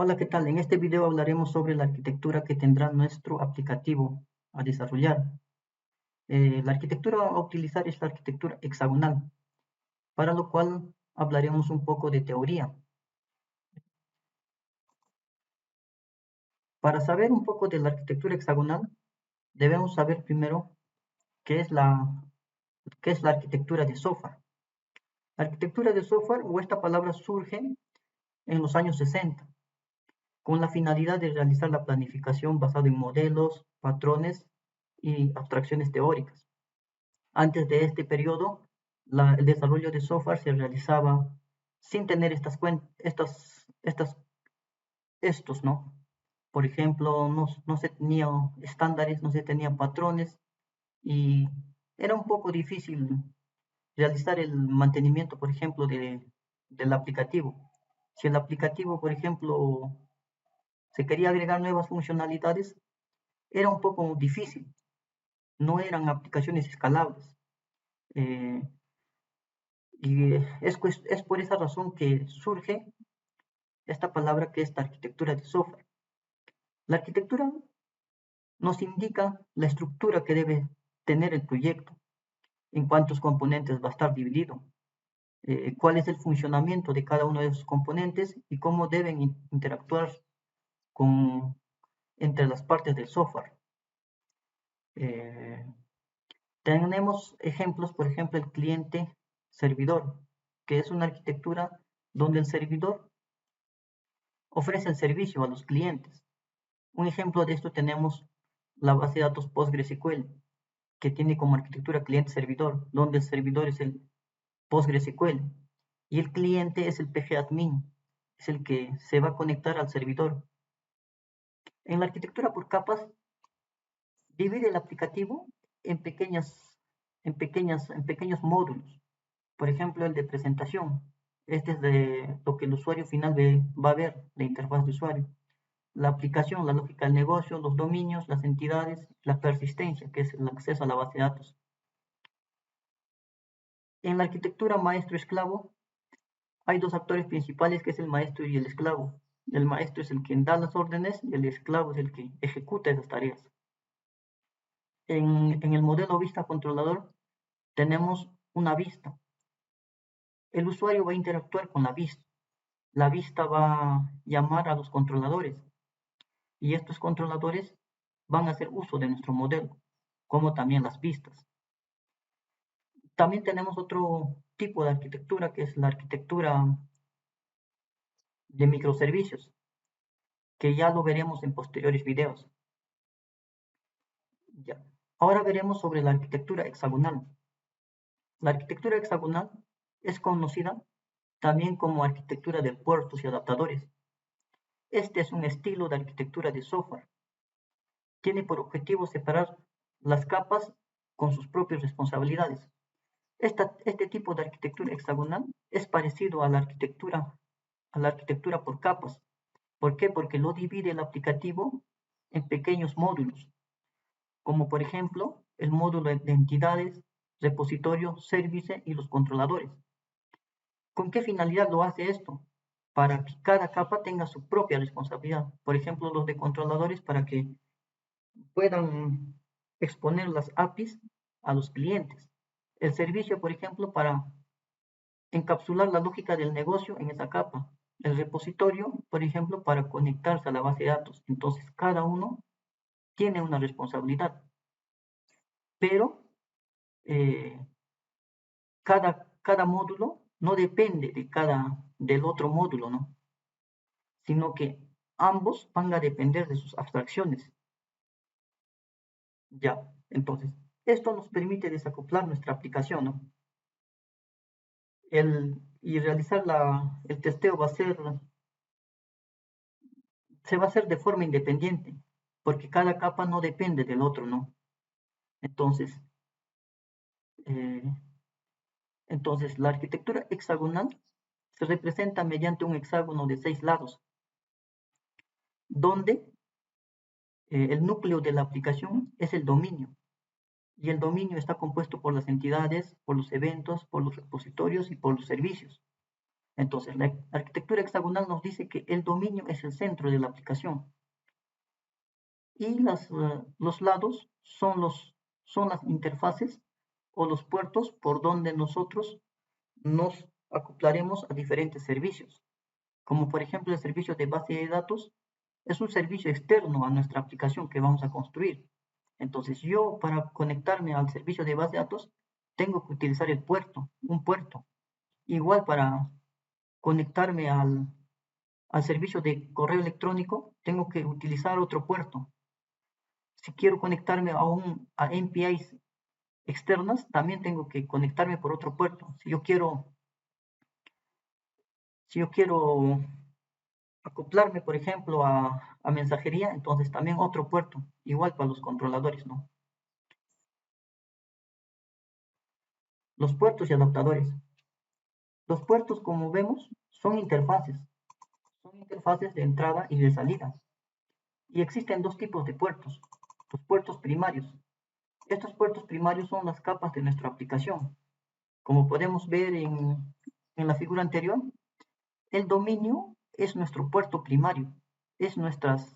Hola, ¿qué tal? En este video hablaremos sobre la arquitectura que tendrá nuestro aplicativo a desarrollar. La arquitectura a utilizar es la arquitectura hexagonal, para lo cual hablaremos un poco de teoría. Para saber un poco de la arquitectura hexagonal, debemos saber primero qué es la arquitectura de software. La arquitectura de software o esta palabra surge en los años 60, con la finalidad de realizar la planificación basada en modelos, patrones y abstracciones teóricas. Antes de este periodo, el desarrollo de software se realizaba sin tener estos, ¿no? Por ejemplo, no se tenía estándares, no se tenían patrones y era un poco difícil realizar el mantenimiento, por ejemplo, del aplicativo. Si el aplicativo, por ejemplo, se quería agregar nuevas funcionalidades, era un poco difícil. No eran aplicaciones escalables. Eh, Y es por esa razón que surge esta palabra que es la arquitectura de software. La arquitectura nos indica la estructura que debe tener el proyecto, en cuántos componentes va a estar dividido, cuál es el funcionamiento de cada uno de esos componentes y cómo deben interactuar con, entre las partes del software. Eh, Tenemos ejemplos, por ejemplo, el cliente servidor, que es una arquitectura donde el servidor ofrece el servicio a los clientes. Un ejemplo de esto tenemos la base de datos PostgreSQL, que tiene como arquitectura cliente-servidor, donde el servidor es el PostgreSQL y el cliente es el PGAdmin, es el que se va a conectar al servidor. En la arquitectura por capas, divide el aplicativo en, en pequeños módulos. Por ejemplo, el de presentación. Este es de lo que el usuario final va a ver, la interfaz de usuario. La aplicación, la lógica del negocio, los dominios, las entidades, la persistencia, que es el acceso a la base de datos. En la arquitectura maestro-esclavo hay dos actores principales, que es el maestro y el esclavo. El maestro es el que da las órdenes y el esclavo es el que ejecuta esas tareas. En el modelo vista controlador tenemos una vista. El usuario va a interactuar con la vista. La vista va a llamar a los controladores y estos controladores van a hacer uso de nuestro modelo, como también las vistas. También tenemos otro tipo de arquitectura, que es la arquitectura de microservicios, que ya lo veremos en posteriores videos. Ya. Ahora veremos sobre la arquitectura hexagonal. La arquitectura hexagonal es conocida también como arquitectura de puertos y adaptadores. Este es un estilo de arquitectura de software. Tiene por objetivo separar las capas con sus propias responsabilidades. Este tipo de arquitectura hexagonal es parecido a la arquitectura por capas. ¿Por qué? Porque lo divide el aplicativo en pequeños módulos, como por ejemplo el módulo de entidades, repositorio, service y los controladores. ¿Con qué finalidad lo hace esto? Para que cada capa tenga su propia responsabilidad. Por ejemplo, los de controladores para que puedan exponer las APIs a los clientes. El servicio, por ejemplo, para encapsular la lógica del negocio en esa capa. El repositorio, por ejemplo, para conectarse a la base de datos. Entonces, cada uno tiene una responsabilidad, pero eh, cada módulo no depende del otro módulo, ¿no? Sino que ambos van a depender de sus abstracciones. Ya, entonces, esto nos permite desacoplar nuestra aplicación, ¿no? Y realizar el testeo se va a hacer de forma independiente, porque cada capa no depende del otro, ¿no? Entonces, eh, entonces la arquitectura hexagonal se representa mediante un hexágono de 6 lados, donde el núcleo de la aplicación es el dominio, y el dominio está compuesto por las entidades, por los eventos, por los repositorios y por los servicios. Entonces, la arquitectura hexagonal nos dice que el dominio es el centro de la aplicación y los lados son las interfaces o los puertos por donde nosotros nos acoplaremos a diferentes servicios, como por ejemplo el servicio de base de datos es un servicio externo a nuestra aplicación que vamos a construir. Entonces yo para conectarme al servicio de base de datos tengo que utilizar un puerto. Igual para conectarme al servicio de correo electrónico tengo que utilizar otro puerto. Si quiero conectarme a APIs externas, también tengo que conectarme por otro puerto. Si yo quiero acoplarme, por ejemplo, a mensajería, entonces también otro puerto, igual para los controladores, ¿no? Los puertos y adaptadores. Los puertos, como vemos, son interfaces de entrada y de salida. Y existen dos tipos de puertos, los puertos primarios. Estos puertos primarios son las capas de nuestra aplicación. Como podemos ver en la figura anterior, el dominio es nuestro puerto primario, es nuestras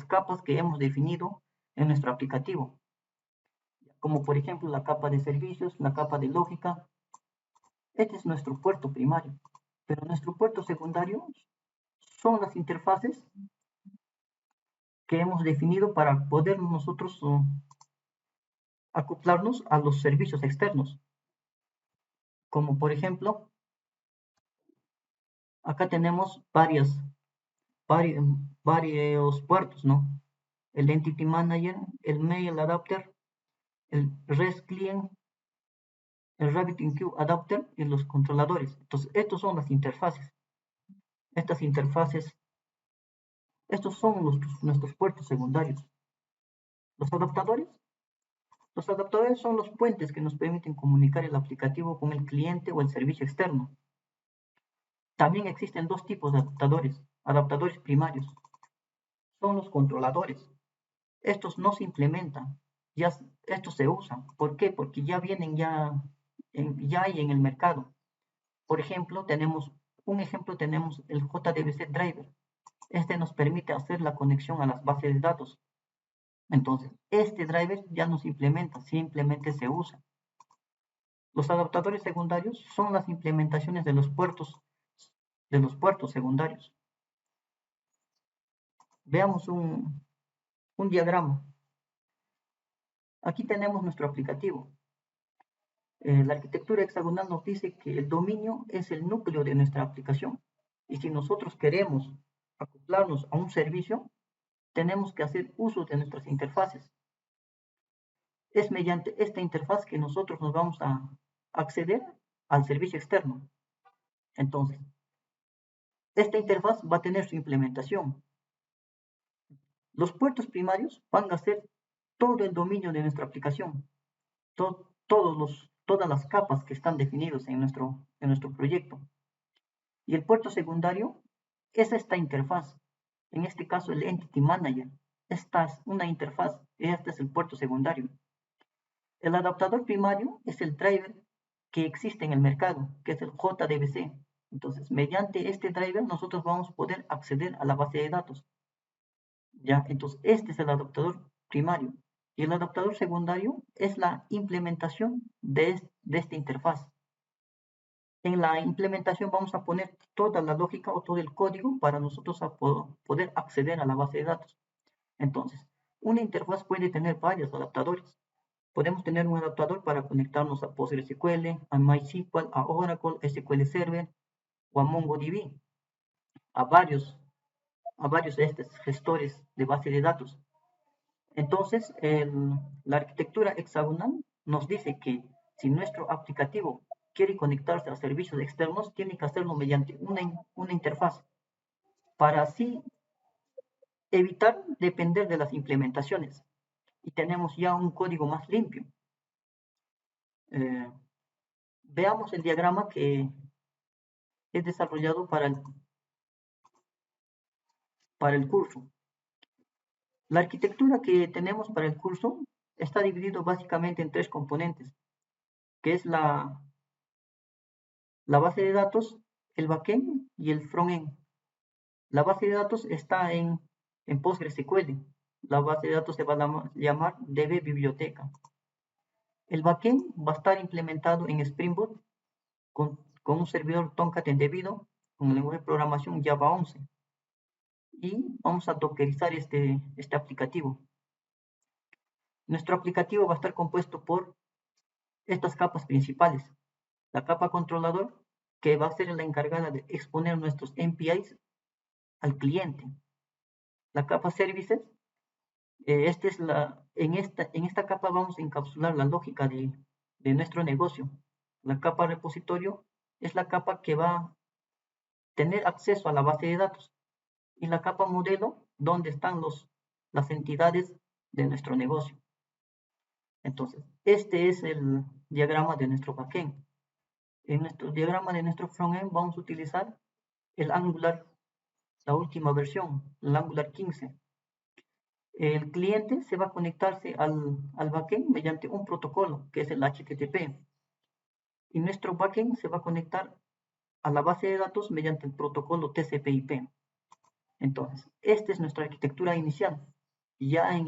capas que hemos definido en nuestro aplicativo, como por ejemplo la capa de servicios, la capa de lógica. Este es nuestro puerto primario, pero nuestro puerto secundario son las interfaces que hemos definido para poder nosotros acoplarnos a los servicios externos, como por ejemplo, acá tenemos varios puertos, ¿no? El Entity Manager, el Mail Adapter, el REST Client, el RabbitMQ Adapter y los controladores. Entonces, estos son las interfaces. Estas interfaces, estos son nuestros puertos secundarios. Los adaptadores. Los adaptadores son los puentes que nos permiten comunicar el aplicativo con el cliente o el servicio externo. También existen dos tipos de adaptadores primarios. Son los controladores. Estos no se implementan, estos se usan. ¿Por qué? Porque ya vienen ya hay en el mercado. Por ejemplo, tenemos el JDBC Driver. Este nos permite hacer la conexión a las bases de datos. Entonces, este driver ya no se implementa, simplemente se usa. Los adaptadores secundarios son las implementaciones de los puertos secundarios. Veamos un diagrama. Aquí tenemos nuestro aplicativo. La arquitectura hexagonal nos dice que el dominio es el núcleo de nuestra aplicación. Y si nosotros queremos acoplarnos a un servicio, tenemos que hacer uso de nuestras interfaces. Es mediante esta interfaz que nosotros nos vamos a acceder al servicio externo. Entonces, esta interfaz va a tener su implementación. Los puertos primarios van a ser todo el dominio de nuestra aplicación, todas las capas que están definidos en nuestro proyecto. Y el puerto secundario es esta interfaz, en este caso el Entity Manager. Esta es una interfaz, este es el puerto secundario. El adaptador primario es el driver que existe en el mercado, que es el JDBC. Entonces, mediante este driver nosotros vamos a poder acceder a la base de datos. ¿Ya? Entonces, este es el adaptador primario. Y el adaptador secundario es la implementación de esta interfaz. En la implementación vamos a poner toda la lógica o todo el código para nosotros poder acceder a la base de datos. Entonces, una interfaz puede tener varios adaptadores. Podemos tener un adaptador para conectarnos a PostgreSQL, a MySQL, a Oracle, SQL Server o a MongoDB, a varios de estos gestores de base de datos. Entonces, la arquitectura hexagonal nos dice que si nuestro aplicativo quiere conectarse a servicios externos, tiene que hacerlo mediante una interfaz para así evitar depender de las implementaciones y tenemos ya un código más limpio. Veamos el diagrama que es desarrollado para el curso. La arquitectura que tenemos para el curso está dividido básicamente en tres componentes, que es la base de datos, el backend y el frontend. La base de datos está en PostgreSQL. La base de datos se va a llamar DB biblioteca. El backend va a estar implementado en Spring Boot con un servidor Tomcat embebido con el lenguaje de programación Java 11. Y vamos a dockerizar este aplicativo. Nuestro aplicativo va a estar compuesto por estas capas principales. La capa controlador, que va a ser la encargada de exponer nuestros MPIs al cliente. La capa services, en esta capa vamos a encapsular la lógica de nuestro negocio. La capa repositorio es la capa que va a tener acceso a la base de datos. Y la capa modelo, donde están las entidades de nuestro negocio. Entonces, este es el diagrama de nuestro backend. En nuestro diagrama de nuestro frontend vamos a utilizar el Angular, la última versión, el Angular 15. El cliente se va a conectarse al backend mediante un protocolo, que es el HTTP. Y nuestro backend se va a conectar a la base de datos mediante el protocolo TCP/IP. Entonces, esta es nuestra arquitectura inicial. Ya en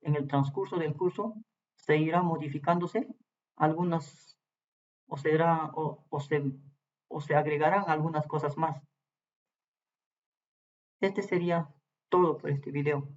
el transcurso del curso se irá modificándose algunas, o se agregarán algunas cosas más. Este sería todo por este video.